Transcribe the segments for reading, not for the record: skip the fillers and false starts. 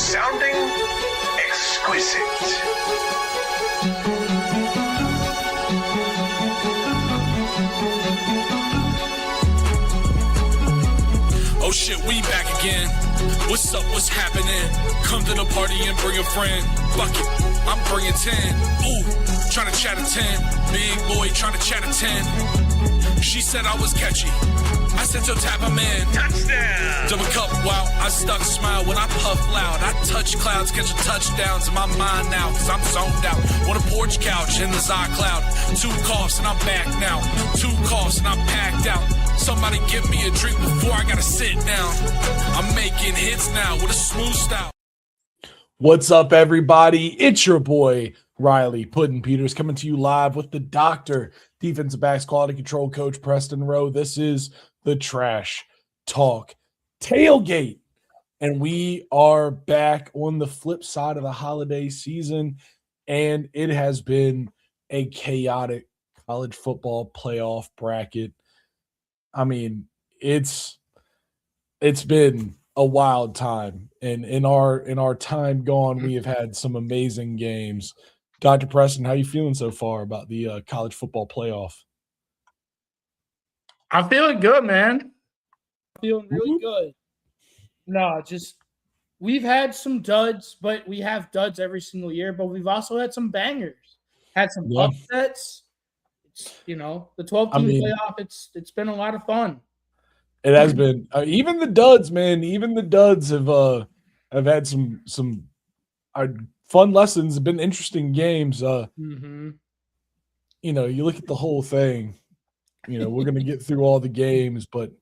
Sounding exquisite. Oh shit, we back again. What's up, what's happening? Come to the party and bring a friend. Fuck it, I'm bringing 10. Ooh, trying to chat a 10. Big boy trying to chat a 10. She said I was catchy. I said, so tap him in. Touchdown! Double cup, wow, I stuck smile when I puff loud. I touch clouds, catching touchdowns in my mind now, cause I'm zoned out. On a porch couch in the Zod cloud. 2 coughs and I'm back now. 2 coughs and I'm packed out. Somebody give me a drink before I gotta sit down. I'm making hits now with a smooth style. What's up, everybody? It's your boy, Riley Puddin Peters, coming to you live with the doctor, defensive backs quality control coach, Preston Rowe. This is the Trash Talk Tailgate, and we are back on the flip side of the holiday season, and it has been a chaotic college football playoff bracket. I mean, it's been a wild time, and in our time gone, we have had some amazing games. Dr. Preston, how you feeling so far about the college football playoff? I'm feeling good, man. Feeling really good. No, just we've had some duds, but we have duds every single year. But we've also had some bangers, had some upsets. It's, the 12-team playoff. It's been a lot of fun. It has been. Even the duds, man. Even the duds have had some fun lessons. Have been interesting games. You look at the whole thing. We're going to get through all the games, but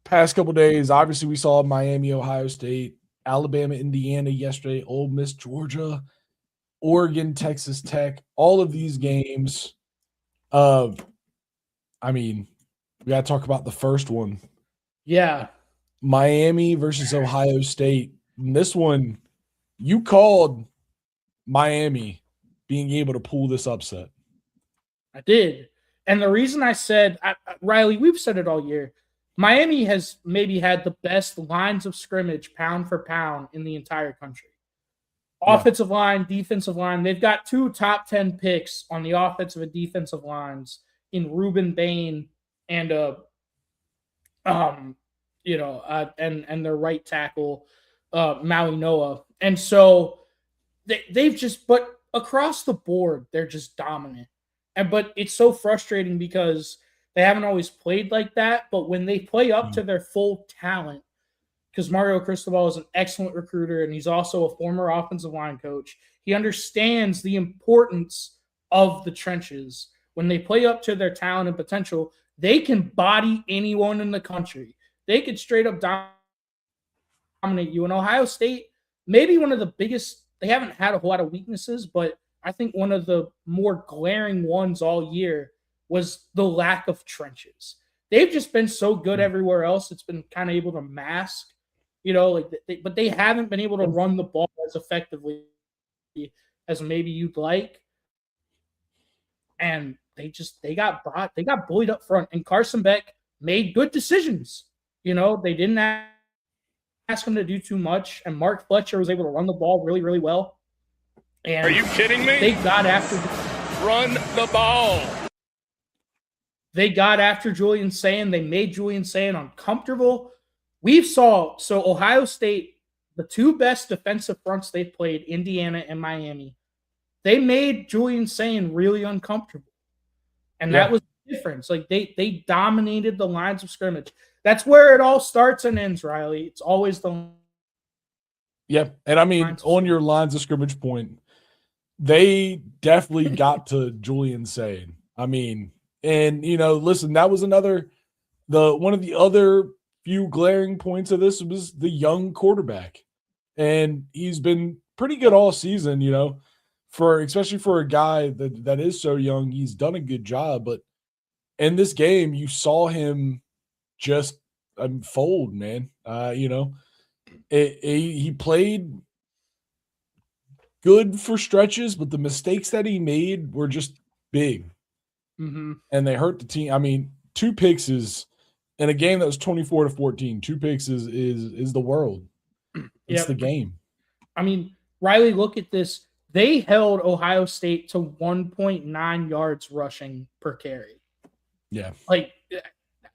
past couple days, obviously we saw Miami, Ohio State, Alabama, Indiana yesterday, Ole Miss, Georgia, Oregon, Texas Tech, all of these games. We got to talk about the first one. Yeah. Miami versus Ohio State. And this one, you called Miami being able to pull this upset. I did. And the reason I said, Riley, we've said it all year, Miami has maybe had the best lines of scrimmage pound for pound in the entire country. Offensive line, defensive line. They've got 2 top 10 picks on the offensive and defensive lines in Ruben Bain and and their right tackle, Maui Noah. And so they've just, but across the board, they're just dominant. But it's so frustrating because they haven't always played like that. But when they play up to their full talent, because Mario Cristobal is an excellent recruiter and he's also a former offensive line coach, he understands the importance of the trenches. When they play up to their talent and potential, they can body anyone in the country. They could straight up dominate you. And Ohio State, maybe one of the biggest, they haven't had a whole lot of weaknesses, but I think one of the more glaring ones all year was the lack of trenches. They've just been so good everywhere else. It's been kind of able to mask, but they haven't been able to run the ball as effectively as maybe you'd like. And they got bullied up front. And Carson Beck made good decisions. They didn't ask him to do too much. And Mark Fletcher was able to run the ball really, really well. And are you kidding me? They got after Run the ball. They got after Julian Sayin. They made Julian Sayin uncomfortable. So Ohio State, the 2 best defensive fronts they played, Indiana and Miami, they made Julian Sayin really uncomfortable. And that was the difference. Like they dominated the lines of scrimmage. That's where it all starts and ends, Riley. It's always the And on your lines of scrimmage point, they definitely got to Julian Sayin. Listen, that was one of the other few glaring points of this was the young quarterback. And he's been pretty good all season, especially for a guy that is so young. He's done a good job. But in this game, you saw him just fold, man. He played good for stretches, but the mistakes that he made were just big. And they hurt the team. 2 picks is in a game that was 24-14. 2 picks is the world. It's the game. I mean, Riley, look at this. They held Ohio State to 1.9 yards rushing per carry. Yeah. Like,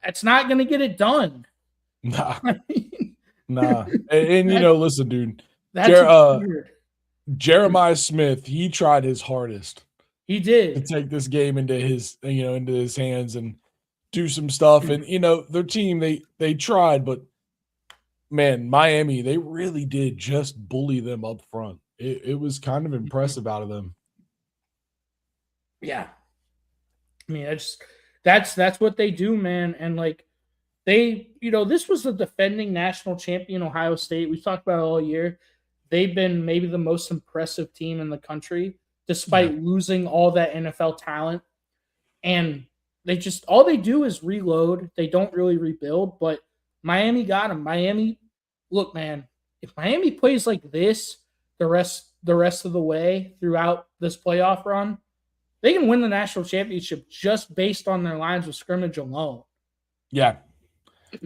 it's not going to get it done. Nah. I mean, Nah. And you know, listen, dude. that's weird. Jeremiah Smith, he tried his hardest. He To did. take this game into his hands and do some stuff. And their team, they tried, but man, Miami, they really did just bully them up front. It was kind of impressive out of them. Yeah. I mean, that's what they do, man. And like this was the defending national champion Ohio State. We've talked about it all year. They've been maybe the most impressive team in the country, despite losing all that NFL talent. And all they do is reload. They don't really rebuild, but Miami got them. Miami, look, man, if Miami plays like this the rest of the way throughout this playoff run, they can win the national championship just based on their lines of scrimmage alone. Yeah.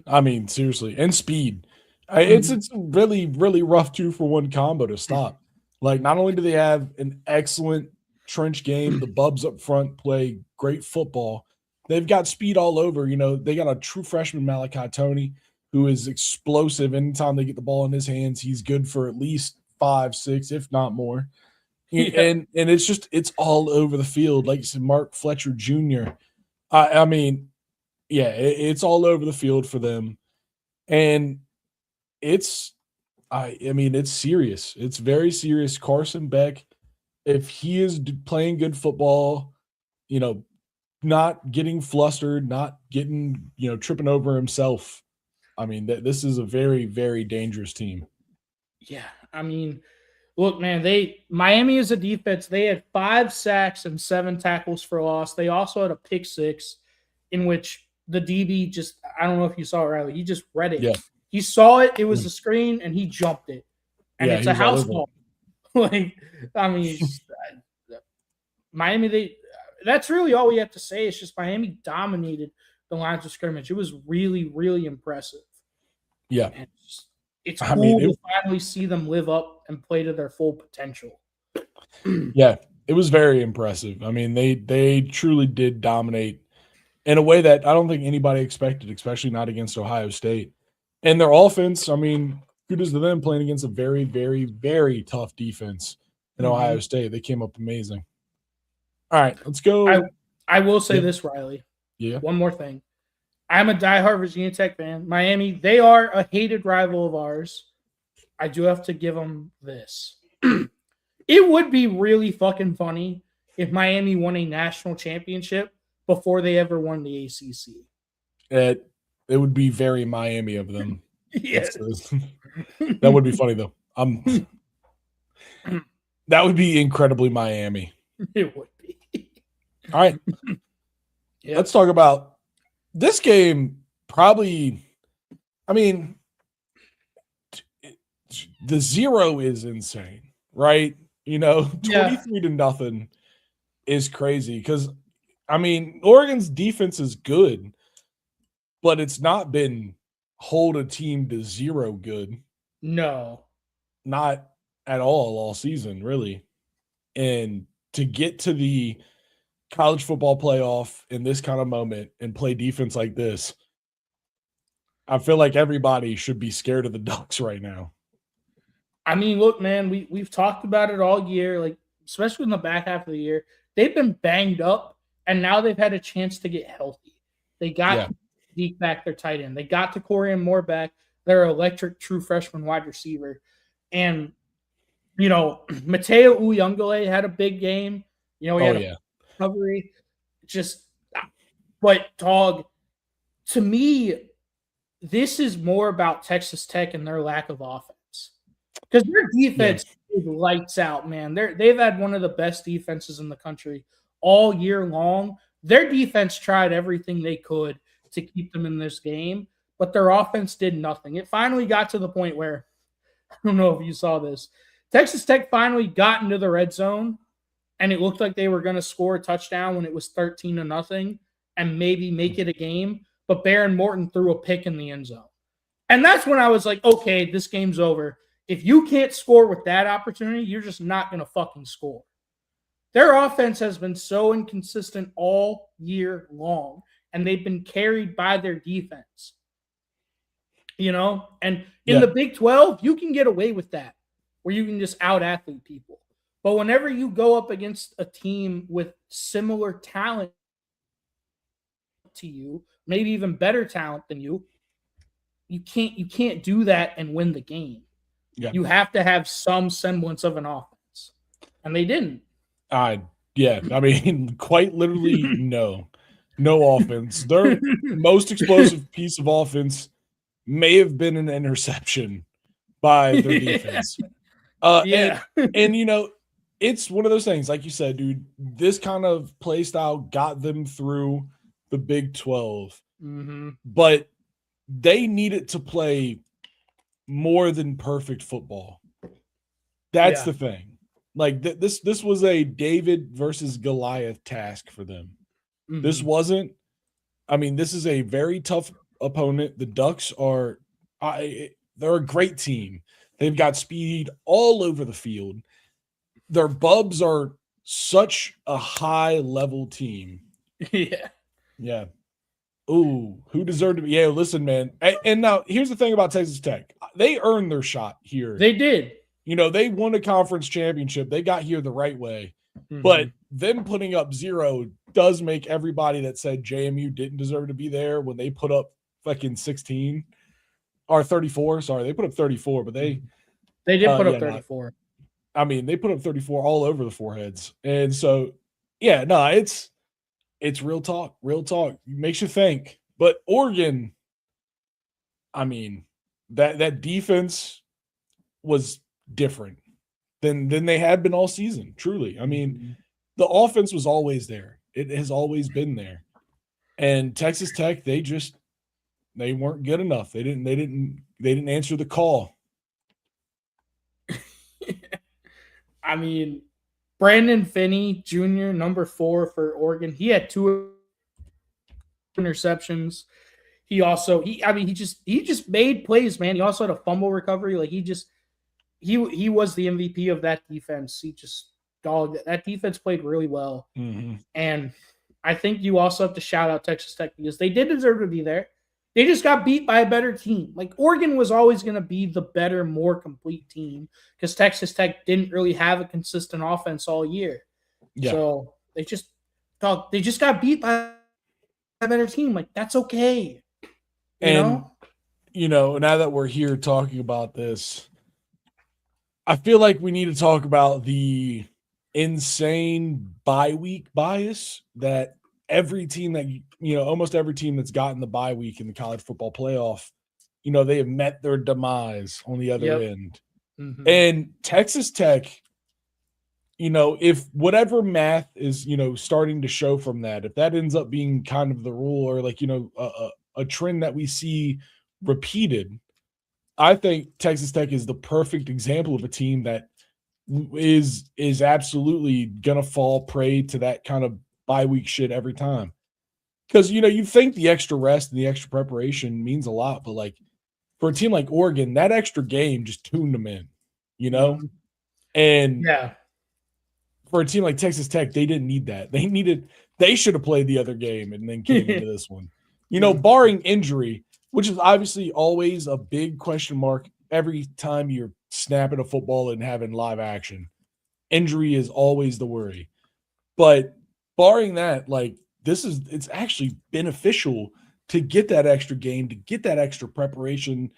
I mean, seriously. And speed. It's really, really rough 2-for-1 combo to stop. Like, not only do they have an excellent trench game, the Bubs up front play great football, they've got speed all over. They got a true freshman, Malachi Toney, who is explosive. Anytime they get the ball in his hands, he's good for at least 5, 6, if not more. And it's all over the field. Like you said, Mark Fletcher Jr. I mean, yeah, it's all over the field for them. And it's serious. It's very serious. Carson Beck, if he is playing good football, not getting flustered, not getting, tripping over himself, I mean, this is a very, very dangerous team. Yeah, I mean, look, man, Miami is a defense. They had 5 sacks and 7 tackles for loss. They also had a pick 6 in which the DB I don't know if you saw it, Riley. He just read it. Yeah. He saw it. It was a screen, and he jumped it. And it's a house ball. Like, I mean, Miami, that's really all we have to say. It's just Miami dominated the lines of scrimmage. It was really, really impressive. Yeah. And it's cool to finally see them live up and play to their full potential. Yeah, it was very impressive. I mean, they truly did dominate in a way that I don't think anybody expected, especially not against Ohio State. And their offense, I mean, kudos to them playing against a very, very, very tough defense in Ohio State. They came up amazing. All right, let's go. I will say this, Riley. Yeah. One more thing. I'm a diehard Virginia Tech fan. Miami, they are a hated rival of ours. I do have to give them this. It would be really fucking funny if Miami won a national championship before they ever won the ACC. It would be very Miami of them. Yes. That would be funny, though. That would be incredibly Miami. It would be. All right. Yep. Let's talk about this game. Probably, I mean, the 0 is insane, right? 23-0 is crazy because, I mean, Oregon's defense is good, but it's not been hold a team to 0 good. No. Not at all season, really. And to get to the college football playoff in this kind of moment and play defense like this, I feel like everybody should be scared of the Ducks right now. I mean, look, man, we've talked about it all year, like especially in the back half of the year. They've been banged up, and now they've had a chance to get healthy. They got Deke back, their tight end. They got to Corian Moore back, their electric true freshman wide receiver. And, Mateo Uyungale had a big game. He had a recovery. But Tog, to me, this is more about Texas Tech and their lack of offense. Because their defense is lights out, man. They've had one of the best defenses in the country all year long. Their defense tried everything they could to keep them in this game, but their offense did nothing. It finally got to the point where, I don't know if you saw this, Texas Tech finally got into the red zone, and it looked like they were going to score a touchdown when it was 13-0 and maybe make it a game, but Baron Morton threw a pick in the end zone. And that's when I was like, okay, this game's over. If you can't score with that opportunity, you're just not going to fucking score. Their offense has been so inconsistent all year long, and they've been carried by their defense. And in the Big 12, you can get away with that, where you can just out-athlete people. But whenever you go up against a team with similar talent to you, maybe even better talent than you, you can't do that and win the game. Yeah. You have to have some semblance of an offense. And they didn't. Yeah. I mean, quite literally no offense. Their most explosive piece of offense may have been an interception by their defense. Yeah. And it's one of those things, like you said, dude, this kind of play style got them through the Big 12. Mm-hmm. But they needed to play more than perfect football. That's the thing. Like this was a David versus Goliath task for them. Mm-hmm. This wasn't. I mean, this is a very tough opponent. The Ducks are. They're a great team. They've got speed all over the field. Their Bubs are such a high level team. Yeah. Yeah. Ooh, who deserved to be? Yeah, listen, man. And now here's the thing about Texas Tech. They earned their shot here. They did. They won a conference championship. They got here the right way. Mm-hmm. But them putting up 0 does make everybody that said JMU didn't deserve to be there when they put up fucking 16 or 34. Sorry, they put up 34, but they did put up 34. They put up 34 all over the foreheads. And so, yeah, no, it's real talk. Real talk. It makes you think. But Oregon, I mean, that defense was different than they had been all season. Truly. I mean, the offense was always there. It has always been there. And Texas Tech, they weren't good enough. They didn't answer the call. I mean, Brandon Finney Jr., number 4 for Oregon. He had 2 interceptions. He just made plays, man. He also had a fumble recovery. Like he was the MVP of that defense. He just dogged it. That defense played really well. Mm-hmm. And I think you also have to shout out Texas Tech because they did deserve to be there. They just got beat by a better team. Like Oregon was always going to be the better, more complete team because Texas Tech didn't really have a consistent offense all year. Yeah. So they just got beat by a better team. Like that's okay. Now that we're here talking about this, I feel like we need to talk about the insane bye week bias that every team that almost every team that's gotten the bye week in the college football playoff, they have met their demise on the other end. Mm-hmm. And Texas Tech, if whatever math is, starting to show from that, if that ends up being kind of the rule or like, a trend that we see repeated, I think Texas Tech is the perfect example of a team that is absolutely going to fall prey to that kind of bye week shit every time. Because, you think the extra rest and the extra preparation means a lot, but like for a team like Oregon, that extra game just tuned them in, And for a team like Texas Tech, they didn't need that. They should have played the other game and then came into this one. Barring injury, which is obviously always a big question mark every time you're snapping a football and having live action. Injury is always the worry. But barring that, like it's actually beneficial to get that extra game, to get that extra preparation,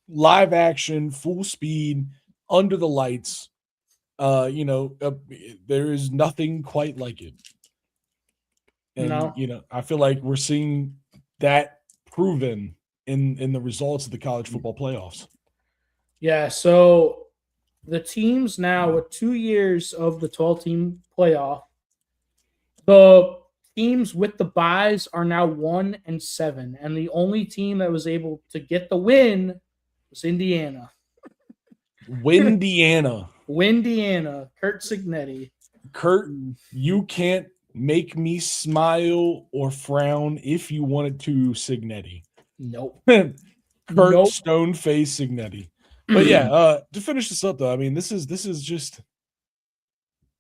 live action, full speed, under the lights. There is nothing quite like it. And, I feel like we're seeing that proven in the results of the college football playoffs. Yeah, so the teams now with 2 years of the 12-team playoff, the teams with the byes are now 1-7, and the only team that was able to get the win was Indiana. Windiana. Kurt Cignetti. Kurt, you can't make me smile or frown if you wanted to, Cignetti. Nope. Kurt Stoneface Cignetti. But yeah, to finish this up though, I mean, this is just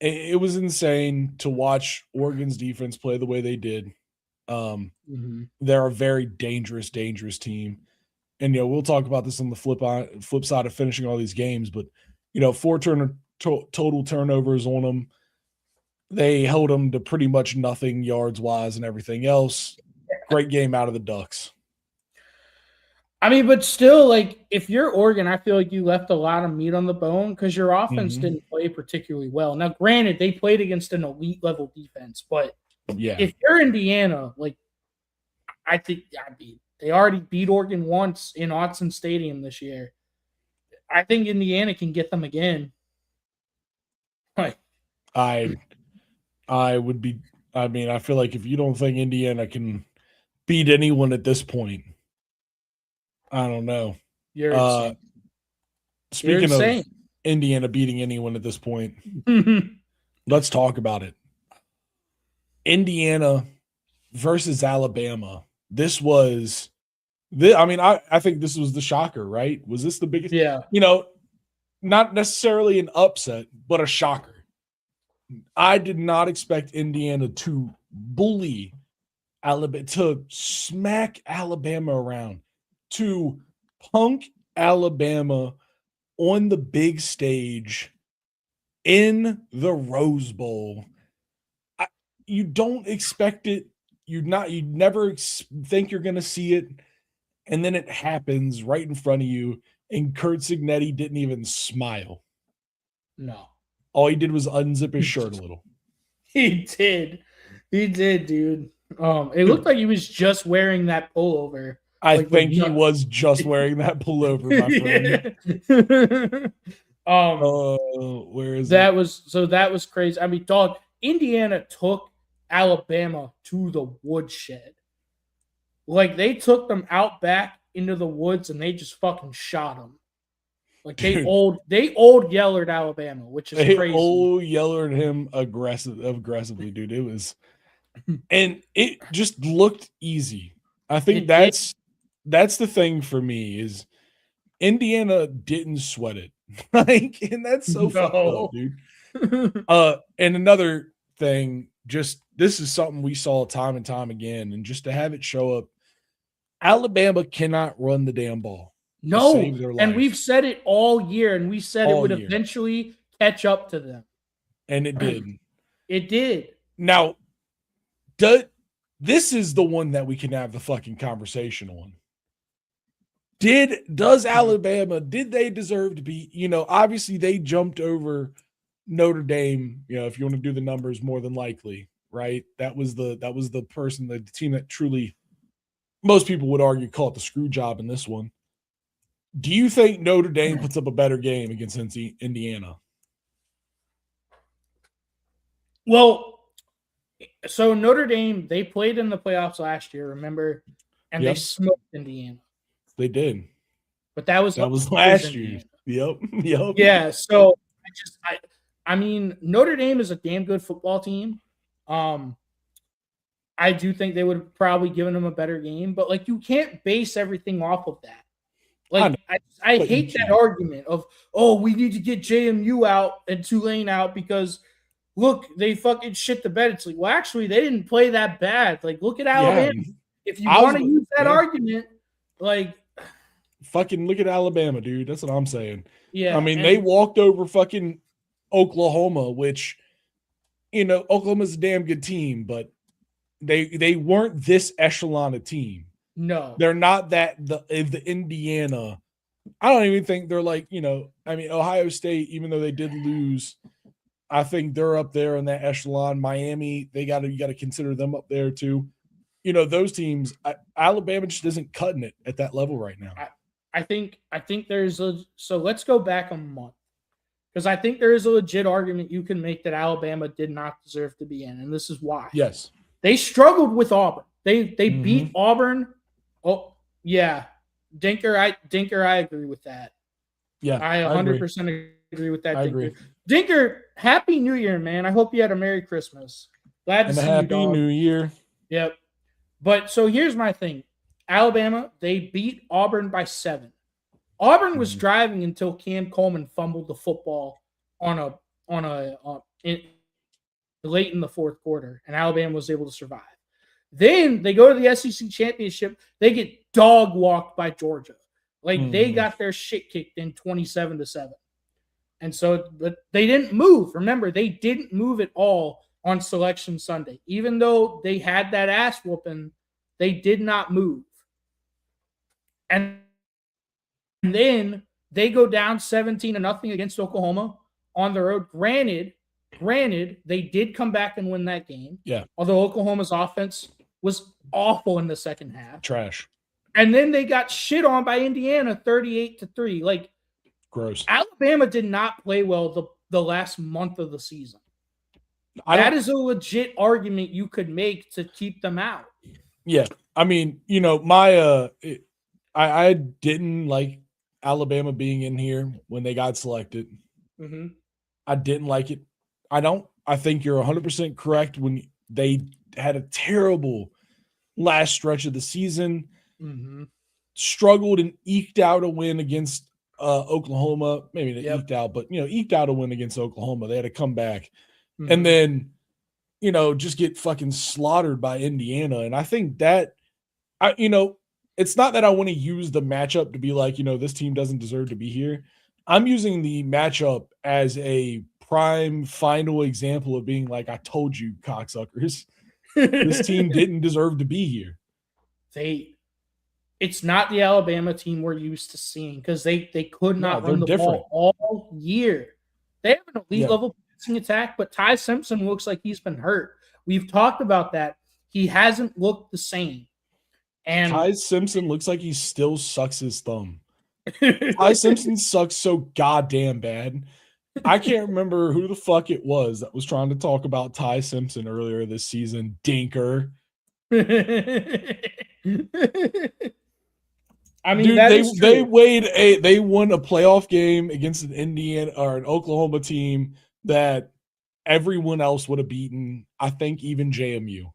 it was insane to watch Oregon's defense play the way they did. They're a very dangerous team. And we'll talk about this on the flip side of finishing all these games, but 4 total turnovers on them. They held them to pretty much nothing yards wise and everything else. Great game out of the Ducks. I mean, but still, like, if you're Oregon, I feel like you left a lot of meat on the bone because your offense didn't play particularly well. Now, granted, they played against an elite level defense, but if you're Indiana, like, I think they already beat Oregon once in Autzen Stadium this year. I think Indiana can get them again. Like, I would be. I mean, I feel like if you don't think Indiana can beat anyone at this point, I don't know. You're insane. Speaking of Indiana beating anyone at this point, let's talk about it. Indiana versus Alabama. This was I think this was the shocker, right? Was this the biggest? Yeah. Not necessarily an upset, but a shocker. I did not expect Indiana to bully Alabama, to smack Alabama around, to punk Alabama on the big stage in the Rose Bowl. You don't expect it. You never think you're going to see it. And then it happens right in front of you. And Kurt Signetti didn't even smile. No. All he did was unzip his shirt a little. He did, dude. It looked like he was just wearing that pullover. I think he was just wearing that pullover, my friend. Where is that? That was crazy. I mean, dog, Indiana took Alabama to the woodshed. Like, they took them out back into the woods and they just fucking shot them. Like, they old Yellered Alabama, which is crazy. They old Yellered him aggressively, dude. It was, and it just looked easy. I think that's the thing for me is Indiana didn't sweat it. Like, and that's so fucked up, dude. And another thing, just this is something we saw time and time again, and just to have it show up, Alabama cannot run the damn ball. No, and we've said it all year, and we said it would eventually catch up to them. And it did. It did. Now, this is the one that we can have the fucking conversation on. Does Alabama, did they deserve to be, obviously they jumped over Notre Dame, if you want to do the numbers, more than likely, right? That was the person, the team that truly, most people would argue, caught the screw job in this one. Do you think Notre Dame puts up a better game against Indiana? Well, so Notre Dame, they played in the playoffs last year, remember? And they smoked Indiana. They did. But that was last year. Yep. Yeah, so I mean, Notre Dame is a damn good football team. I do think they would have probably given them a better game, but like, you can't base everything off of that. Like, I hate that argument of, we need to get JMU out and Tulane out because, look, they fucking shit the bed. It's like, well, actually, they didn't play that bad. Like, look at Alabama. Yeah. If you want to use that argument, like, fucking look at Alabama, dude. That's what I'm saying. Yeah. I mean, they walked over fucking Oklahoma, which, Oklahoma's a damn good team, but they weren't this echelon of team. No, they're not the Indiana. I don't even think they're like, Ohio State, even though they did lose, I think they're up there in that echelon. Miami, you got to consider them up there too. Those teams, Alabama just isn't cutting it at that level right now. I think so let's go back a month, because I think there is a legit argument you can make that Alabama did not deserve to be in, and this is why. Yes. They struggled with Auburn. They beat Auburn. Oh, yeah. Dinker, I agree with that. Yeah. I 100% agree with that. I agree. Dinker, Happy New Year, man. I hope you had a Merry Christmas. Glad to see you, dog. Happy New Year. Yep. But so here's my thing. Alabama, they beat Auburn by 7. Auburn was driving until Cam Coleman fumbled the football late in the fourth quarter, and Alabama was able to survive. Then they go to the SEC championship. They get dog walked by Georgia. Like they got their shit kicked in 27-7. And so, but they didn't move. Remember, they didn't move at all on Selection Sunday. Even though they had that ass whooping, they did not move. And then they go down 17-0 against Oklahoma on the road. Granted, they did come back and win that game. Yeah. Although Oklahoma's offense was awful in the second half. Trash. And then they got shit on by Indiana 38-3. Like, gross. Alabama did not play well the last month of the season. That is a legit argument you could make to keep them out. Yeah. I mean, you know, I didn't like Alabama being in here when they got selected. Mm-hmm. I didn't like it. I think you're 100% correct when they had a terrible last stretch of the season, struggled and eked out a win against Oklahoma. Maybe they eked out, but, you know, eked out a win against Oklahoma. They had to come back and then, you know, just get fucking slaughtered by Indiana. And I think that, you know, it's not that I want to use the matchup to be like, you know, this team doesn't deserve to be here. I'm using the matchup as a prime final example of being like, I told you, cocksuckers, this team didn't deserve to be here. It's not the Alabama team we're used to seeing because they could not run the ball all year. They have an elite level passing attack, but Ty Simpson looks like he's been hurt. We've talked about that. He hasn't looked the same. And Ty Simpson looks like he still sucks his thumb. Ty Simpson sucks so goddamn bad. I can't remember who the fuck it was that was trying to talk about Ty Simpson earlier this season. Dinker. I mean, dude, they won a playoff game against an Indiana or an Oklahoma team that everyone else would have beaten. I think even JMU.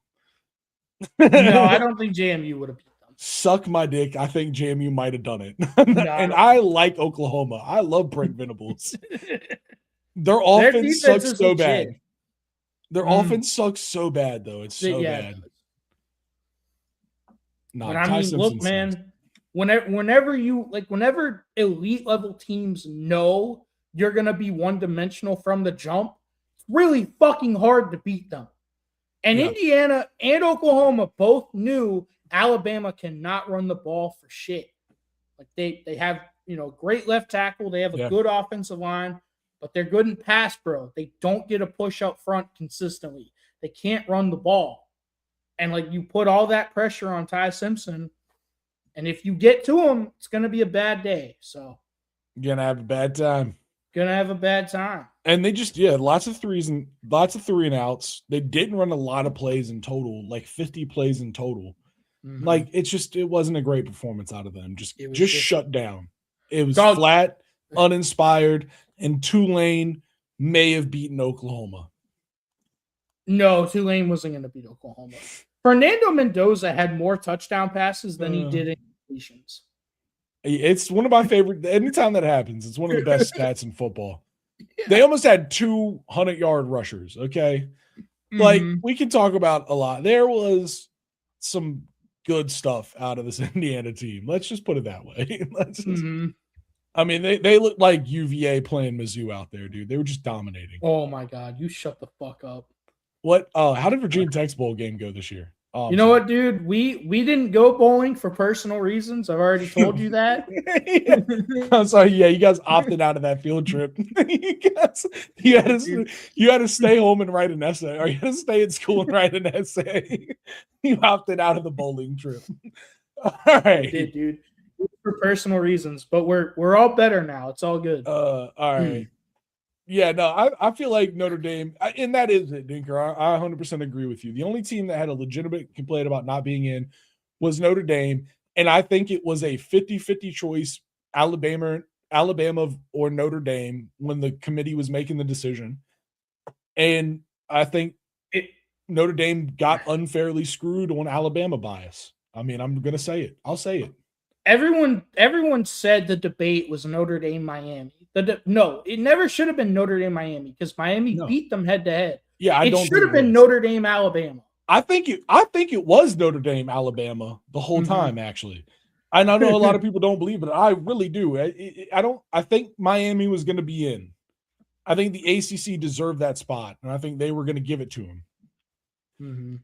No, I don't think JMU would have beat them. Suck my dick. I think JMU might have done it. And I like Oklahoma. I love Brent Venables. Their offense sucks so bad. Their offense sucks so bad, though. It's so bad. But I mean, look, man, whenever elite level teams know you're going to be one-dimensional from the jump, it's really fucking hard to beat them. And Indiana and Oklahoma both knew Alabama cannot run the ball for shit. Like they have, you know, great left tackle. They have a good offensive line, but they're good in pass pro. They don't get a push up front consistently. They can't run the ball. And like you put all that pressure on Ty Simpson, and if you get to him, it's going to be a bad day. So you're going to have a bad time. And they just, lots of threes and lots of 3 and outs. They didn't run a lot of plays in total, like 50 plays in total. Like it wasn't a great performance out of them. Just shut down. It was flat, uninspired, and Tulane may have beaten Oklahoma. No, Tulane wasn't going to beat Oklahoma. Fernando Mendoza had more touchdown passes than he did in completions. It's one of my favorite. Anytime that happens, it's one of the best stats in football. They almost had 200-yard rushers. Okay, like we can talk about a lot. There was some good stuff out of this Indiana team. Let's just put it that way. I mean, they looked like UVA playing Mizzou out there, dude. They were just dominating. Oh my God, you shut the fuck up. What? How did Virginia Tech's bowl game go this year? You know what, dude? We didn't go bowling for personal reasons. I've already told you that. I'm sorry. Yeah, you guys opted out of that field trip. you had to stay home and write an essay, or you had to stay in school and write an essay. You opted out of the bowling trip. All right, I did, dude. For personal reasons, but we're all better now. It's all good. All right. Yeah, no, I feel like Notre Dame, and that is it, Dinker. I 100% agree with you. The only team that had a legitimate complaint about not being in was Notre Dame, and I think it was a 50-50 choice, Alabama or Notre Dame, when the committee was making the decision. And I think Notre Dame got unfairly screwed on Alabama bias. I mean, I'm going to say it. I'll say it. everyone said the debate was Notre Dame Miami. No, it never should have been Notre Dame Miami because Miami beat them head to head. Yeah, it should have been Notre Dame Alabama. I think it was Notre Dame Alabama the whole time, actually. I know a lot of people don't believe it. I really do. I think Miami was going to be in. I think the ACC deserved that spot, and I think they were going to give it to him. Mm-hmm.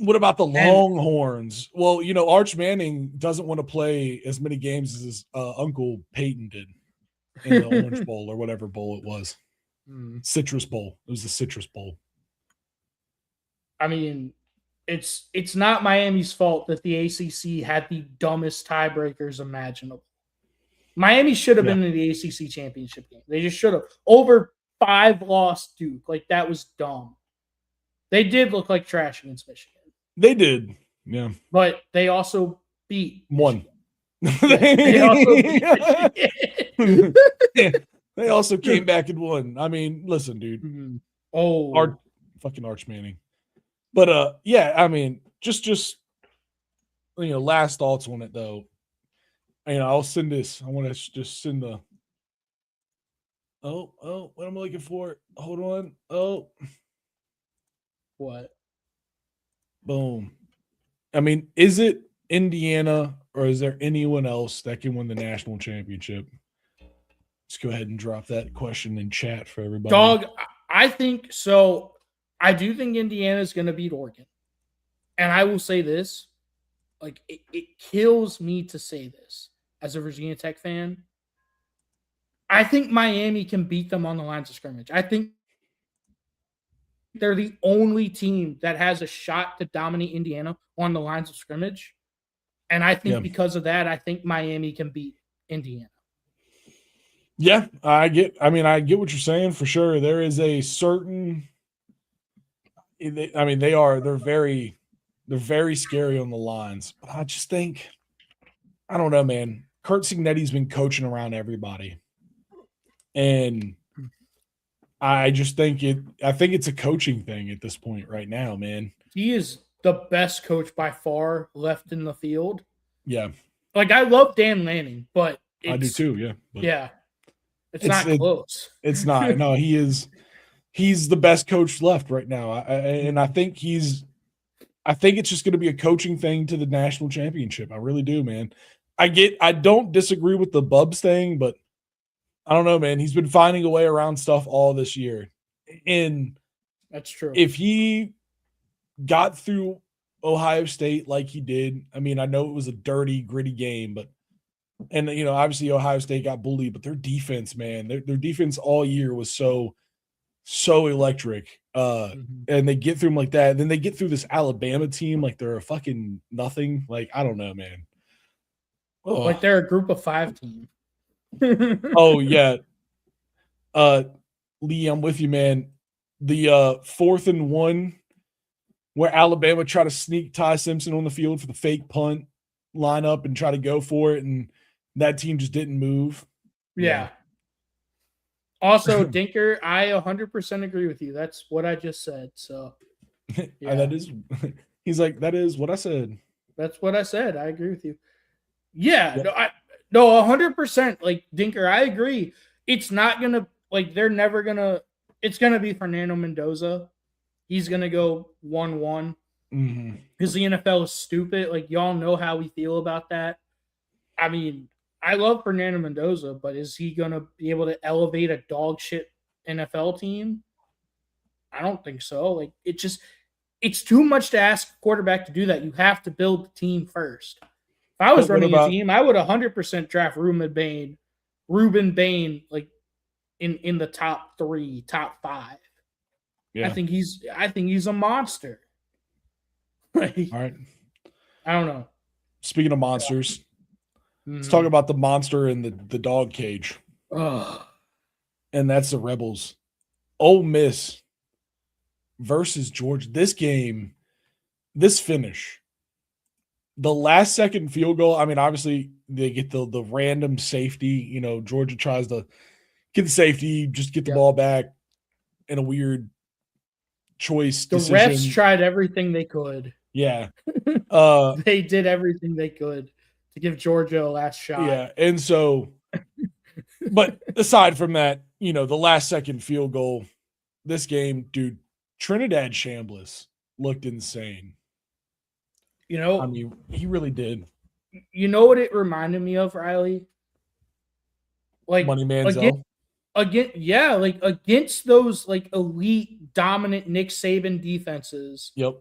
What about the Longhorns? Well, Arch Manning doesn't want to play as many games as his Uncle Peyton did in the Orange Bowl or whatever bowl it was. Citrus Bowl. It was the Citrus Bowl. I mean, it's not Miami's fault that the ACC had the dumbest tiebreakers imaginable. Miami should have been in the ACC championship game. They just should have. Over 5 lost Duke. Like, that was dumb. They did look like trash against Michigan. They did. Yeah. But they also beat one. They also came back and won. I mean, listen, dude. Fucking Arch Manning. But I mean, just last thoughts on it though. I'll send this. I want to just send the what am I looking for? Hold on. What? Boom. I mean, is it Indiana or is there anyone else that can win the national championship? Let's go ahead and drop that question in chat for everybody. Dog, I think so. I do think Indiana is going to beat Oregon. And I will say this, like, it kills me to say this as a Virginia Tech fan. I think Miami can beat them on the lines of scrimmage. I think they're the only team that has a shot to dominate Indiana on the lines of scrimmage. And I think because of that, I think Miami can beat Indiana. Yeah, I get what you're saying for sure. There is a certain, they're very scary on the lines, but I just think, I don't know, man. Kurt Cignetti's been coaching around everybody. And I just think it's a coaching thing at this point right now, man. He is the best coach by far left in the field. Yeah. Like, I love Dan Lanning, but I do too, yeah. But yeah. It's not close. It's not. No, he's the best coach left right now. I think it's just going to be a coaching thing to the national championship. I really do, man. I don't disagree with the Bubs thing, but I don't know, man. He's been finding a way around stuff all this year. And that's true. If he got through Ohio State like he did, I mean, I know it was a dirty, gritty game, but obviously Ohio State got bullied, but their defense, man, their defense all year was so electric. And they get through them like that. And then they get through this Alabama team like they're a fucking nothing. Like, I don't know, man. Like they're a group of 5 team. Oh yeah. Lee, I'm with you, man. The 4th and 1 where Alabama tried to sneak Ty Simpson on the field for the fake punt, line up and try to go for it, and that team just didn't move. Yeah. Also, Dinker, I 100% agree with you. That's what I just said. So yeah. He's like, that is what I said. That's what I said. I agree with you. Yeah. No, 100%. Like, Dinker, I agree. It's not going to, like, they're never going to, it's going to be Fernando Mendoza. He's going to go 1-1 because the NFL is stupid. Like, y'all know how we feel about that. I mean, I love Fernando Mendoza, but is he going to be able to elevate a dog shit NFL team? I don't think so. Like, it's too much to ask a quarterback to do that. You have to build the team first. If I was running a team, I would 100% draft Ruben Bain, like in the top 3, top 5. Yeah. I think he's a monster. Like, all right. I don't know. Speaking of monsters, let's talk about the monster in the dog cage. And that's the Rebels. Ole Miss versus Georgia. This game, this finish, the last second field goal. I mean, obviously they get the random safety. Georgia tries to get the safety, just get the ball back in a weird choice. The decision. Refs tried everything they could. Yeah. They did everything they could to give Georgia a last shot. Yeah, and so, but aside from that, the last second field goal, this game, dude, Trinidad Chambliss looked insane. I mean, he really did. You know what it reminded me of, Riley? Like Money Manziel. Against those like elite, dominant Nick Saban defenses. Yep.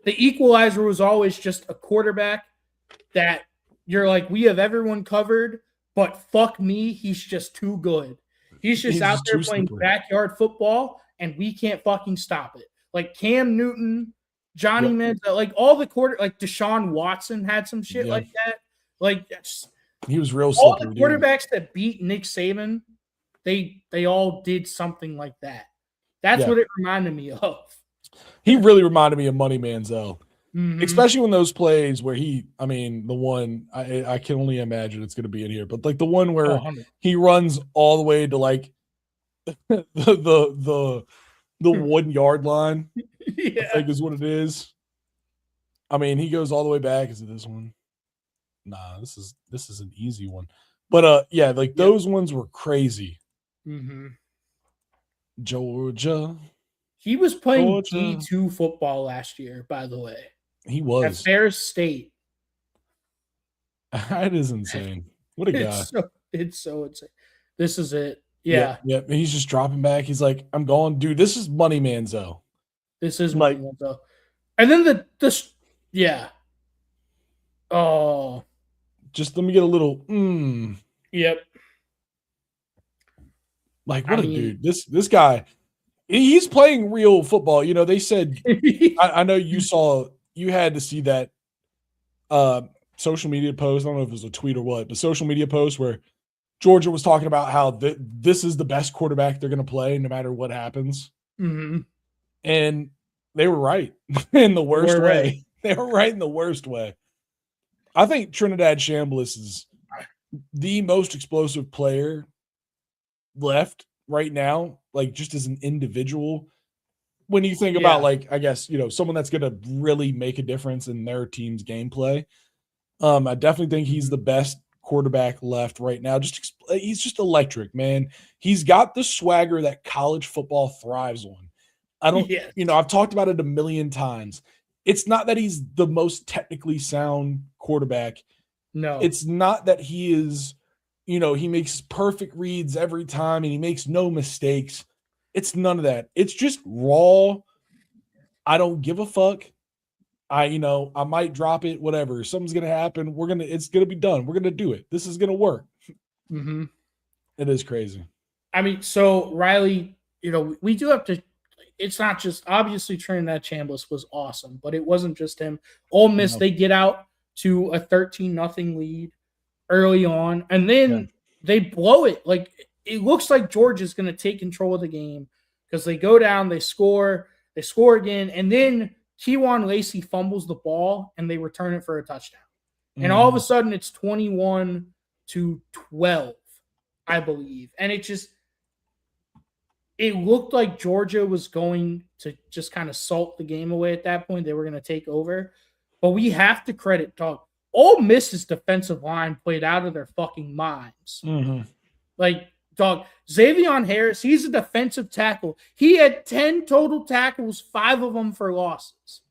The equalizer was always just a quarterback that you're like, we have everyone covered, but fuck me, he's just too good. He's just out there playing backyard football, and we can't fucking stop it. Like Cam Newton, Johnny Manziel, like all the like Deshaun Watson had some shit like that. Like he was real all slippery. The quarterbacks that beat Nick Saban, they all did something like that. That's what it reminded me of. He really reminded me of Money Manziel. Mm-hmm. Especially when those plays where the one I can only imagine it's going to be in here, but like the one where he runs all the way to like the 1 yard line, I think is what it is. I mean, he goes all the way back. Is it this one? Nah, this is an easy one. But those ones were crazy. Mm-hmm. Georgia. He was playing D2 football last year, by the way. He was. At Ferris State. That is insane. What a guy. It's so insane. This is it. Yeah. Yeah. He's just dropping back. He's like, I'm going, dude, this is Money Manziel. This is Money Manziel. And then yeah. Oh. Just let me get a little Yep. Like, what a dude. This guy, he's playing real football. They said, I know you had to see that social media post. I don't know if it was a tweet or what, but social media post where Georgia was talking about how this is the best quarterback they're going to play no matter what happens. Mm-hmm. And they were right in the worst way. Right. They were right in the worst way. I think Trinidad Chambliss is the most explosive player left right now, like just as an individual. When you think about I guess, someone that's going to really make a difference in their team's gameplay, I definitely think he's the best quarterback left right now. He's just electric, man. He's got the swagger that college football thrives on. I've talked about it a million times. It's not that he's the most technically sound quarterback. No. It's not that he is, he makes perfect reads every time and he makes no mistakes. It's none of that. It's just raw. I don't give a fuck. I might drop it, whatever. Something's going to happen. It's going to be done. We're going to do it. This is going to work. Mm-hmm. It is crazy. I mean, so Riley, we do have to, it's not just obviously Trinidad Chambliss was awesome, but it wasn't just him. Ole Miss, they get out to a 13-0 lead early on, and then they blow it. Like it looks like Georgia's going to take control of the game because they go down, they score again, and then Kejuan Lacey fumbles the ball and they return it for a touchdown. And all of a sudden it's 21-12, I believe. And it looked like Georgia was going to just kind of salt the game away at that point. They were going to take over. But we have to credit, dog. Ole Miss's defensive line played out of their fucking minds. Mm-hmm. Like, dog, Xavion Harris, he's a defensive tackle. He had 10 total tackles, 5 of them for losses.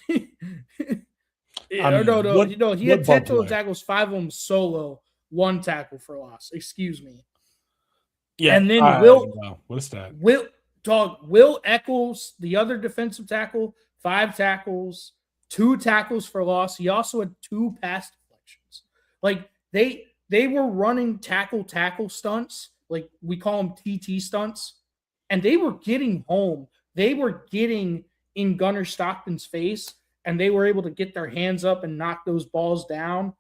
He had 10 total tackles, 5 of them solo, 1 tackle for loss. Excuse me. Yeah, and then what is that? Will Eccles, the other defensive tackle, 5 tackles, 2 tackles for loss. He also had 2 pass deflections. Like they were running tackle stunts, like we call them TT stunts, and they were getting home. They were getting in Gunnar Stockton's face, and they were able to get their hands up and knock those balls down.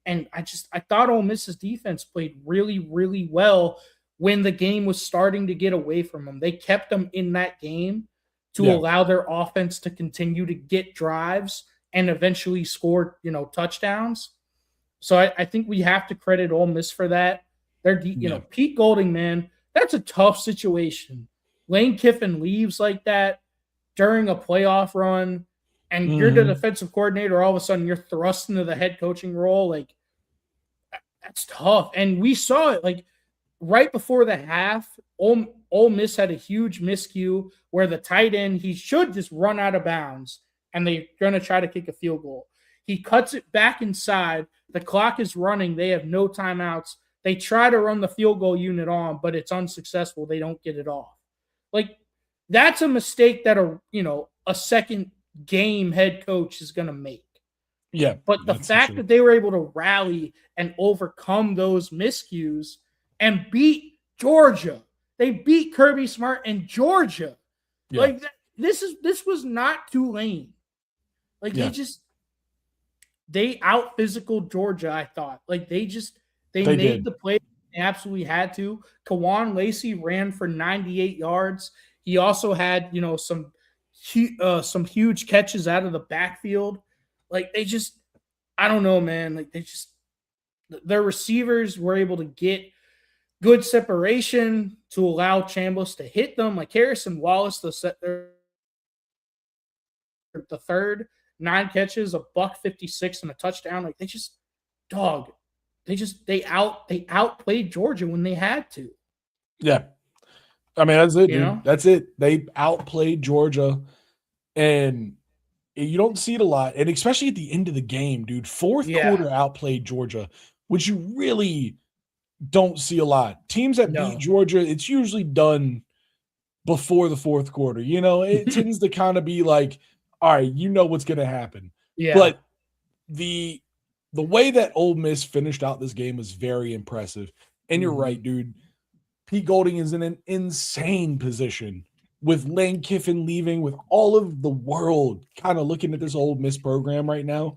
And I thought Ole Miss's defense played really, really well when the game was starting to get away from them. They kept them in that game to allow their offense to continue to get drives and eventually score, touchdowns. So I think we have to credit Ole Miss for that. They're, Pete Golding, man, that's a tough situation. Lane Kiffin leaves like that during a playoff run, and you're the defensive coordinator. All of a sudden, you're thrust into the head coaching role. Like, That's tough. And we saw it like right before the half. Ole Miss had a huge miscue where the tight end, he should just run out of bounds and they're going to try to kick a field goal. He cuts it back inside. The clock is running. They have no timeouts. They try to run the field goal unit on, but it's unsuccessful. They don't get it off. Like, that's a mistake that a second game head coach is going to make. Yeah. But the fact that they were able to rally and overcome those miscues and beat Georgia, they beat Kirby Smart and Georgia. Yeah. Like, this was not Tulane. Like, they out physical Georgia, I thought. Like, they made the play they absolutely had to. Kawan Lacey ran for 98 yards. He also had, some huge catches out of the backfield. Like, I don't know, man. Like, their receivers were able to get good separation to allow Chambliss to hit them. Like, Harrison Wallace, the third, 9 catches, $156 and a touchdown. Like, they outplayed Georgia when they had to. Yeah. I mean, that's it, dude. That's it. They outplayed Georgia, and you don't see it a lot. And especially at the end of the game, dude, fourth quarter outplayed Georgia, which you really don't see a lot. Teams that beat Georgia, it's usually done before the fourth quarter. It tends to kind of be like, all right, what's going to happen. Yeah. But the way that Ole Miss finished out this game was very impressive. And you're right, dude. Pete Golding is in an insane position with Lane Kiffin leaving, with all of the world kind of looking at this Ole Miss program right now,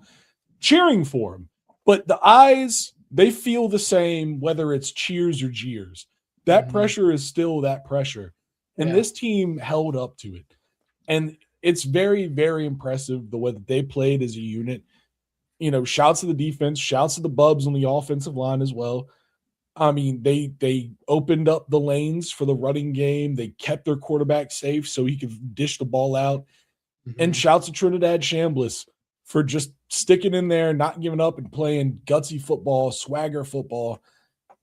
cheering for him. But the eyes, they feel the same, whether it's cheers or jeers. That pressure is still that pressure. And this team held up to it. And it's very, very impressive the way that they played as a unit. Shouts to the defense, shouts to the Bubs on the offensive line as well. I mean, they opened up the lanes for the running game. They kept their quarterback safe so he could dish the ball out. And shouts to Trinidad Chambliss for just sticking in there, not giving up, and playing gutsy football, swagger football,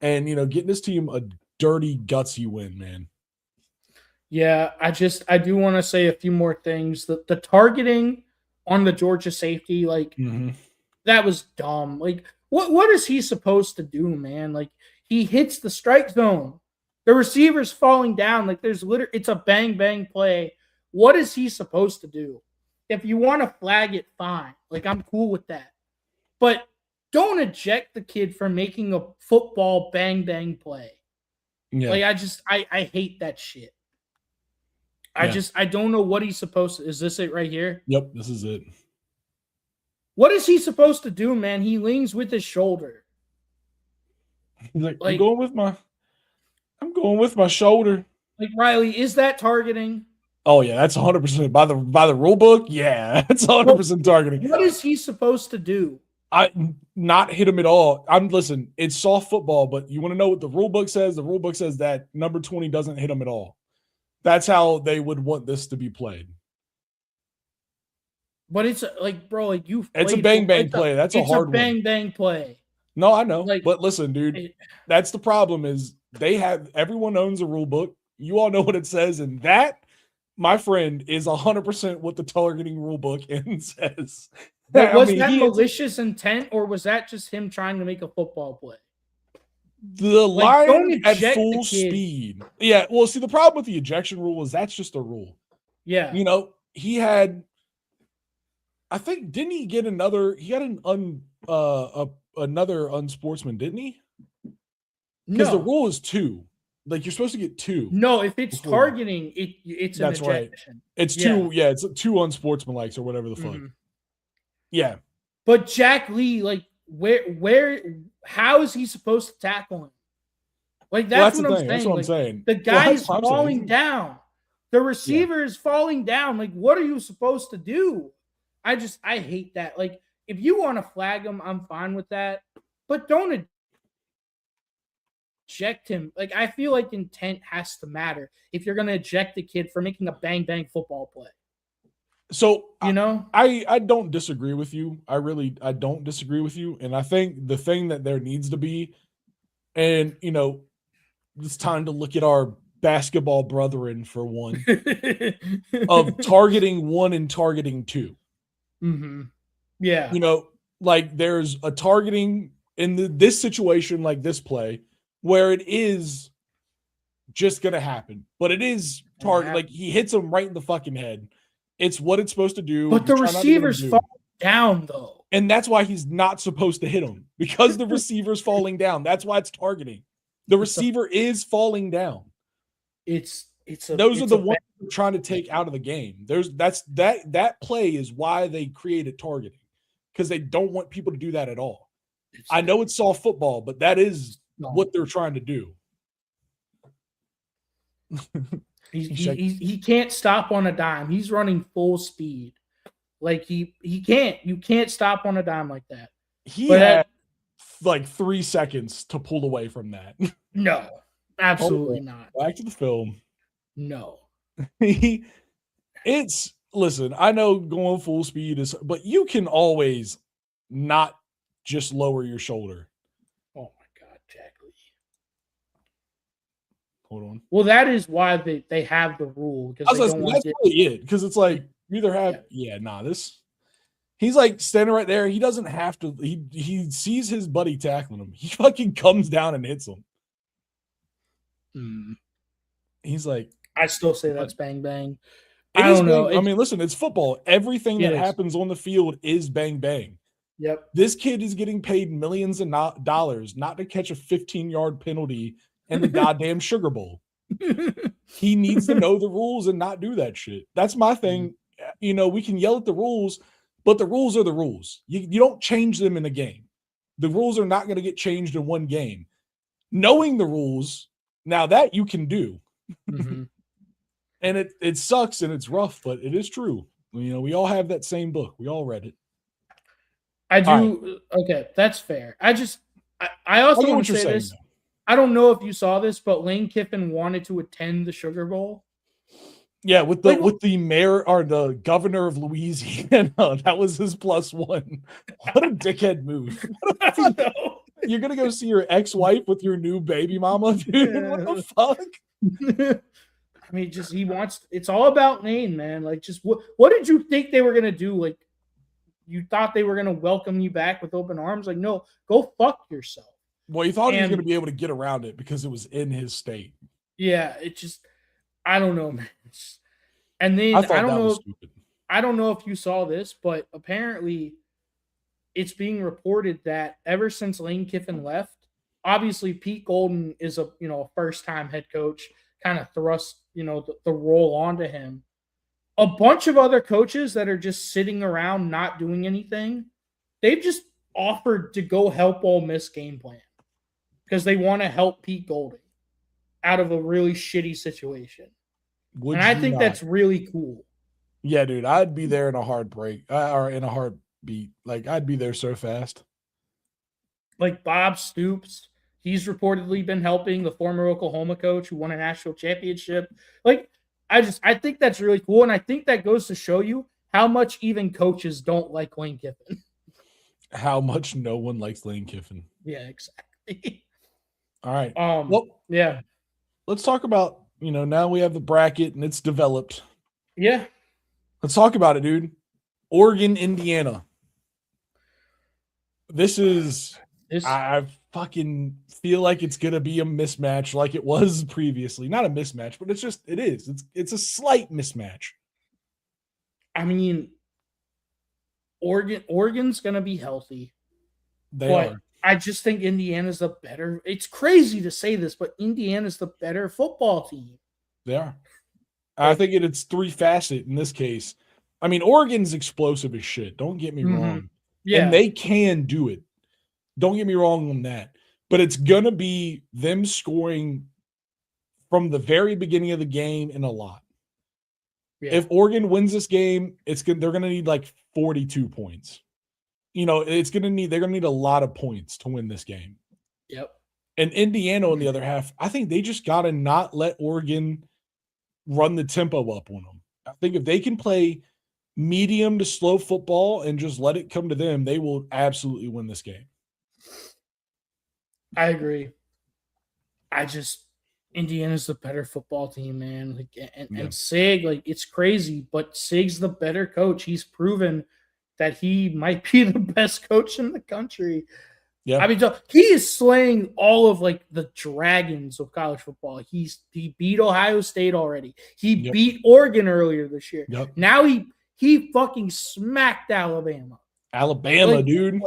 and, getting this team a dirty, gutsy win, man. Yeah, I do want to say a few more things. The targeting on the Georgia safety, like, that was dumb. Like, what is he supposed to do, man? Like, he hits the strike zone. The receiver's falling down. Like, it's a bang-bang play. What is he supposed to do? If you want to flag it, fine. Like, I'm cool with that. But don't eject the kid for making a football bang-bang play. Yeah. Like, I hate that shit. I don't know what he's supposed to. Is this it right here? Yep, this is it. What is he supposed to do, man? He leans with his shoulder. He's like, I'm going with my shoulder. Like, Riley, is that targeting? Oh yeah, that's 100% by the rule book. Yeah, that's 100% targeting. What is he supposed to do? Not hit him at all. Listen, it's soft football, but you want to know what the rule book says? The rule book says that number 20 doesn't hit him at all. That's how they would want this to be played. But it's like, bro, like it's a bang play. That's a hard one. It's a bang play. No, I know. Like, but listen, dude, that's the problem is everyone owns a rule book. You all know what it says. And that, my friend, is 100% what the targeting rule book says. But was that malicious intent, or was that just him trying to make a football play? The line at full speed. Yeah. Well, see, the problem with the ejection rule is that's just a rule. Yeah. He had, I think, didn't he get another? He had another unsportsman, didn't he? Because the rule is 2. Like, you're supposed to get 2. No, if it's targeting, it's an ejection. Right. It's 2. Yeah, it's 2 unsportsmanlikes or whatever the fuck. Yeah. But Jack Lee, like, how is he supposed to tackle him? Like, that's what I'm saying. That's what I'm saying. The guy's falling down. The receiver is falling down. Like, what are you supposed to do? I hate that. Like, if you want to flag him, I'm fine with that. But don't eject him. Like, I feel like intent has to matter if you're going to eject the kid for making a bang-bang football play. So You know, I don't disagree with you. I don't disagree with you. And I think the thing that there needs to be, and it's time to look at our basketball brethren for one, of targeting one and targeting two. hmm Yeah. Like there's a targeting in this situation, like this play, where it is just gonna happen. But it is target, like he hits him right in the fucking head. It's what it's supposed to do. But You the try not to get him receivers to. fall down though. And that's why he's not supposed to hit him, because the receiver's falling down. That's why it's targeting. The receiver is falling down. Those are the ones they're trying to take out of the game. That play is why they created targeting, because they don't want people to do that at all. I know it's soft football, but that is what they're trying to do. He can't stop on a dime. He's running full speed. Like he can't. You can't stop on a dime like that. He had like 3 seconds to pull away from that. No, absolutely not. Back to the film. No. Listen, I know going full speed is, but you can always not just lower your shoulder. Oh my God, Jack Lee. Hold on. Well, that is why they have the rule, because that's really it. Because it's like you either have he's like standing right there. He doesn't have to. He sees his buddy tackling him. He fucking comes down and hits him. He's like, I still say that's bang bang. I don't know. I mean, listen, it's football. Everything that happens on the field is bang bang. Yep. This kid is getting paid millions of dollars not to catch a 15-yard penalty in the goddamn Sugar Bowl. He needs to know the rules and not do that shit. That's my thing. We can yell at the rules, but the rules are the rules. You don't change them in a game. The rules are not going to get changed in one game. Knowing the rules, now that you can do. And it sucks and it's rough, but it is true. We all have that same book. We all read it. I do. Right. Okay, that's fair. I also want to say this. Though. I don't know if you saw this, but Lane Kiffin wanted to attend the Sugar Bowl. Yeah, with the mayor or the governor of Louisiana. That was his +1. What a dickhead move. You're gonna go see your ex-wife with your new baby mama, dude. Yeah. What the fuck? I mean, he wants. It's all about Lane, man. Like, just what did you think they were gonna do? Like, you thought they were gonna welcome you back with open arms? Like, no, go fuck yourself. Well, he thought he was gonna be able to get around it because it was in his state. Yeah, I don't know, man. And then I don't know if you saw this, but apparently it's being reported that ever since Lane Kiffin left, obviously Pete Golden is a first-time head coach, kind of thrust the role onto him. A bunch of other coaches that are just sitting around not doing anything, they've just offered to go help Ole Miss game plan because they want to help Pete Golden out of a really shitty situation. And I think that's really cool. Yeah, dude, I'd be there in a heartbreak or in a heartbeat. Like, I'd be there so fast. Like Bob Stoops, he's reportedly been helping the former Oklahoma coach who won a national championship. Like, I think that's really cool, and I think that goes to show you how much even coaches don't like Lane Kiffin. How much no one likes Lane Kiffin. Yeah, exactly. All right. Well, yeah. Let's talk about, now we have the bracket and it's developed. Yeah. Let's talk about it, dude. Oregon, Indiana. I fucking feel like it's going to be a mismatch like it was previously. Not a mismatch, but it is. It's a slight mismatch. I mean, Oregon's going to be healthy. They are. I just think Indiana's the better. It's crazy to say this, but Indiana's the better football team. They are. I think it's three-facet in this case. I mean, Oregon's explosive as shit. Don't get me wrong. Yeah. And they can do it. Don't get me wrong on that. But it's going to be them scoring from the very beginning of the game and a lot. Yeah. If Oregon wins this game, they're going to need like 42 points. They're going to need a lot of points to win this game. Yep. And Indiana on the other half, I think they just got to not let Oregon run the tempo up on them. I think if they can play medium to slow football and just let it come to them, they will absolutely win this game. I agree. Indiana's the better football team, man. Like, and Sig, like, it's crazy, but Sig's the better coach. He's proven that he might be the best coach in the country. Yeah. I mean, he is slaying all of like the dragons of college football. He beat Ohio State already. He beat Oregon earlier this year. Yep. Now he fucking smacked Alabama. Alabama, dude.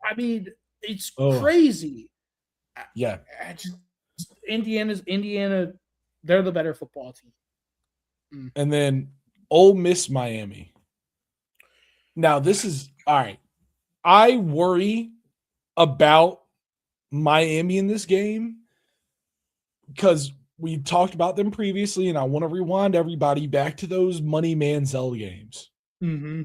I mean, it's crazy. Yeah. Indiana, they're the better football team. And then Ole Miss, Miami. Now, this is all right. I worry about Miami in this game because we talked about them previously, and I want to rewind everybody back to those Money Manziel games. Mm-hmm.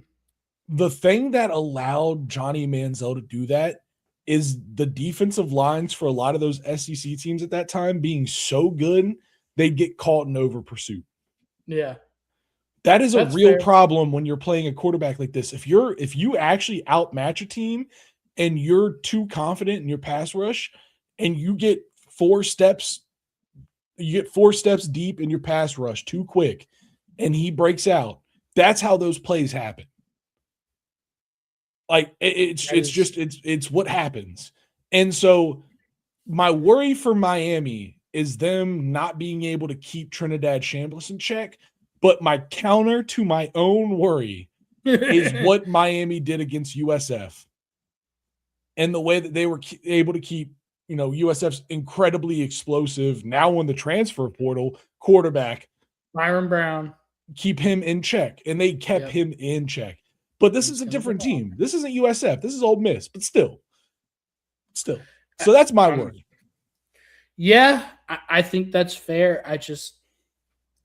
The thing that allowed Johnny Manziel to do that is the defensive lines for a lot of those SEC teams at that time being so good, they'd get caught in over pursuit. Yeah. That's a real problem when you're playing a quarterback like this. If you actually outmatch a team and you're too confident in your pass rush and you get 4 steps deep in your pass rush too quick and he breaks out, that's how those plays happen. Like it's what happens. And so my worry for Miami is them not being able to keep Trinidad Chambliss in check. But my counter to my own worry is what Miami did against USF and the way that they were able to keep, USF's incredibly explosive, now in the transfer portal, quarterback. Byron Brown. Keep him in check. And they kept him in check. But this is a different team. This isn't USF. This is Ole Miss. But still. So that's my worry. Yeah, I think that's fair.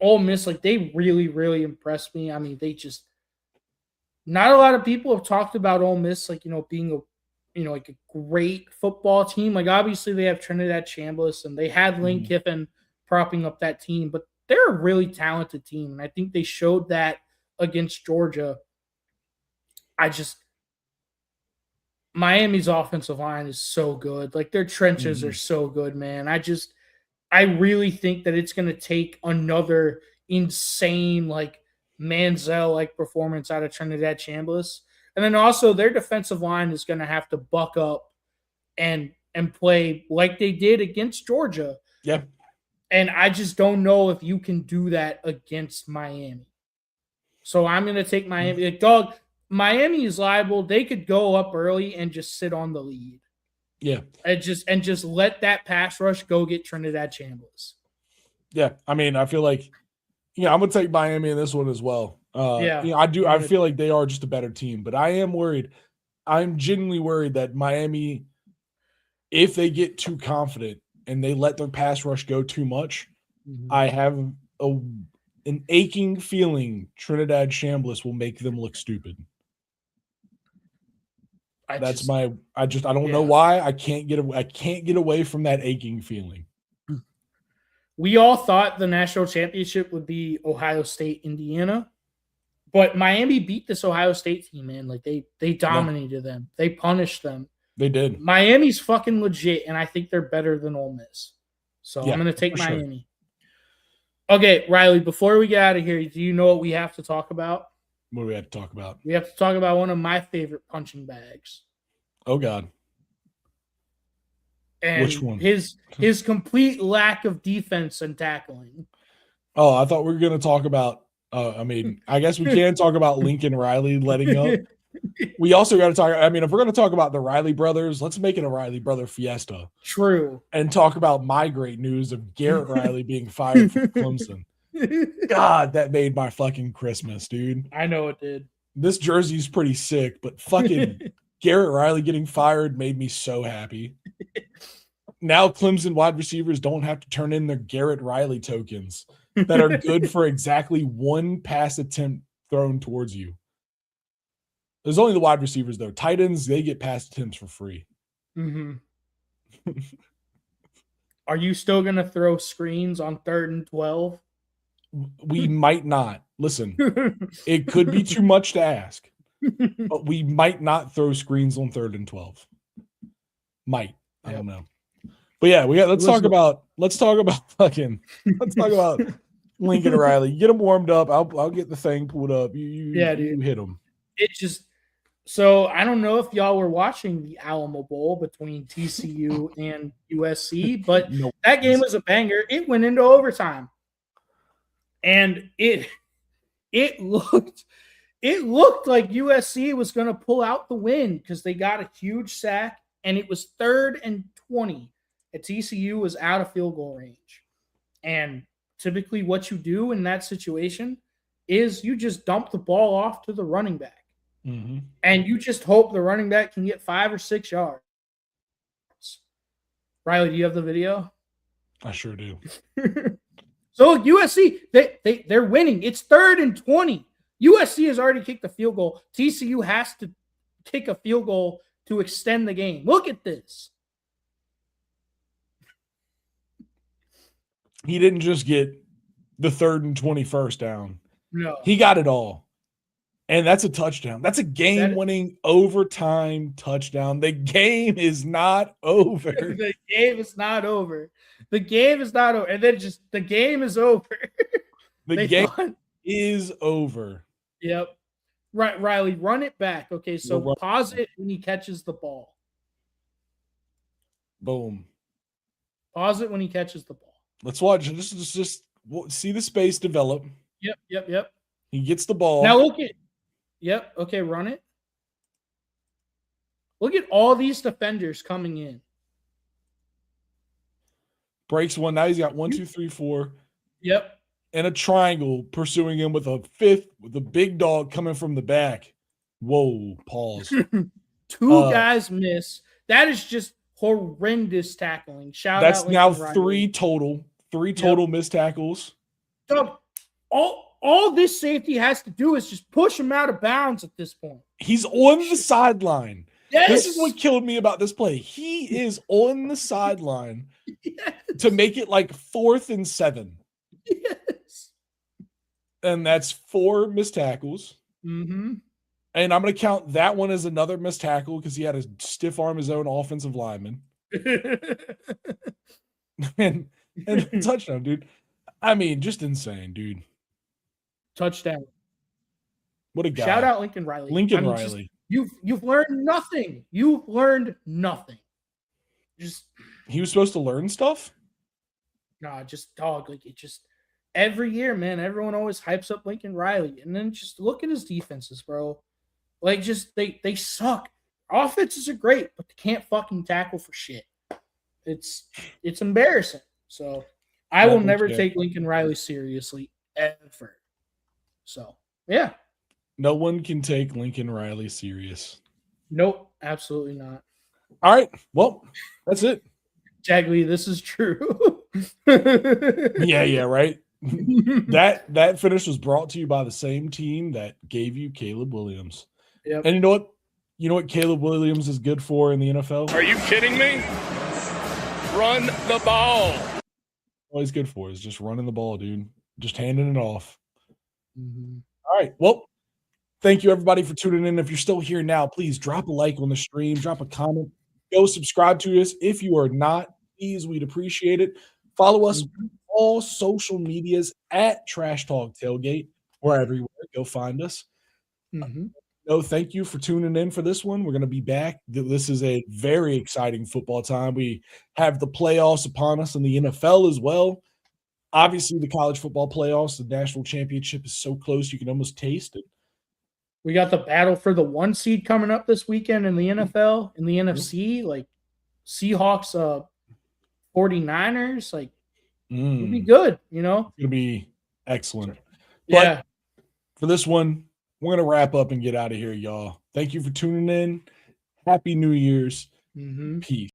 Ole Miss, like, they really, really impressed me. I mean, not a lot of people have talked about Ole Miss, like, being like a great football team. Like, obviously they have Trinidad Chambliss and they had Lane Kiffin propping up that team, but they're a really talented team. And I think they showed that against Georgia. Miami's offensive line is so good. Like, their trenches are so good, man. I really think that it's going to take another insane, like, Manziel-like performance out of Trinidad Chambliss. And then also their defensive line is going to have to buck up and play like they did against Georgia. Yep. And I just don't know if you can do that against Miami. So I'm going to take Miami. Dog, Miami is liable. They could go up early and just sit on the lead. Yeah. And just let that pass rush go get Trinidad Chambliss. Yeah. I mean, I feel like, I'm going to take Miami in this one as well. I do. I feel like they are just a better team, but I am worried. I'm genuinely worried that Miami, if they get too confident and they let their pass rush go too much, I have an aching feeling Trinidad Chambliss will make them look stupid. I don't know why I can't get away from that aching feeling. We all thought the national championship would be Ohio State, Indiana, but Miami beat this Ohio State team, man. Like, they dominated them. They punished them. They did. Miami's fucking legit, and I think they're better than Ole Miss. So I'm going to take Miami. Sure. Okay, Riley, before we get out of here, do you know what we have to talk about? What do we have to talk about? We have to talk about one of my favorite punching bags. Oh, God. And which one? His complete lack of defense and tackling. Oh, I thought we were going to talk about I guess we can talk about Lincoln Riley letting up. We also got to talk. I mean, if we're going to talk about the Riley brothers, let's make it a Riley brother fiesta. True. And talk about my great news of Garrett Riley being fired from Clemson. God, that made my fucking Christmas, dude. I know it did. This jersey's pretty sick, but fucking Garrett Riley getting fired made me so happy. Now Clemson wide receivers don't have to turn in their Garrett Riley tokens that are good for exactly one pass attempt thrown towards you. There's only the wide receivers, though. Tight ends, they get pass attempts for free. Are you still going to throw screens on 3rd and 12? We might not. Listen, it could be too much to ask, but we might not throw screens on 3rd and 12. Might. I don't know. But yeah, let's talk about Lincoln Riley. Get him warmed up. I'll get the thing pulled up. You hit him. It just so I don't know if y'all were watching the Alamo Bowl between TCU and USC, but that game was a banger. It went into overtime. And it looked like USC was going to pull out the win because they got a huge sack, and it was 3rd and 20. And TCU was out of field goal range. And typically what you do in that situation is you just dump the ball off to the running back. Mm-hmm. And you just hope the running back can get 5 or 6 yards. Riley, do you have the video? I sure do. So USC, they're winning. It's 3rd and 20. USC has already kicked a field goal. TCU has to kick a field goal to extend the game. Look at this. He didn't just get the 3rd and 21st down. No. He got it all. And that's a touchdown. That's a game-winning overtime touchdown. The game is not over. The game is not over. The game is not over. And then just the game is over. The game is over. Yep. Right, Riley, run it back. Okay, so pause it when he catches the ball. Boom. Pause it when he catches the ball. Let's watch. Just see the space develop. Yep. He gets the ball. Now look at. Yep. Okay, run it. Look at all these defenders coming in. Breaks one. Now he's got 1, 2, 3, 4. Yep. And a triangle pursuing him with a fifth, with a big dog coming from the back. Whoa, pause. Two guys miss. That is just horrendous tackling. That's now three total. Three total missed tackles. Doug, all this safety has to do is just push him out of bounds at this point. He's on the sideline. Yes. This is what killed me about this play. He is on the sideline to make it like 4th and 7. Yes. And that's 4 missed tackles. Mm-hmm. And I'm going to count that one as another missed tackle because he had to stiff arm his own offensive lineman. and touchdown, dude. I mean, just insane, dude. Touchdown. What a guy. Shout out Lincoln Riley. Riley. You've learned nothing. You've learned nothing. Just he was supposed to learn stuff? Nah, just dog. Like it just every year, man, everyone always hypes up Lincoln Riley. And then just look at his defenses, bro. Like just they suck. Offenses are great, but they can't fucking tackle for shit. It's embarrassing. So I will never take Lincoln Riley seriously ever. So yeah. No one can take Lincoln Riley serious. Nope, absolutely not. All right. Well, that's it. Jagley, this is true. yeah, right. That finish was brought to you by the same team that gave you Caleb Williams. Yep. And you know what? You know what Caleb Williams is good for in the NFL? Are you kidding me? Run the ball. All he's good for is just running the ball, dude. Just handing it off. Mm-hmm. All right. Well, thank you, everybody, for tuning in. If you're still here now, please drop a like on the stream, drop a comment, go subscribe to us. If you are not, please, we'd appreciate it. Follow us on all social medias at Trash Talk Tailgate. We're everywhere. Go find us. Mm-hmm. Thank you for tuning in for this one. We're going to be back. This is a very exciting football time. We have the playoffs upon us in the NFL as well. Obviously, the college football playoffs, the national championship is so close you can almost taste it. We got the battle for the 1 seed coming up this weekend in the NFL, in the NFC, like Seahawks, 49ers, like it'll be good, you know? It'll be excellent. Yeah. But for this one, we're going to wrap up and get out of here, y'all. Thank you for tuning in. Happy New Year's. Mm-hmm. Peace.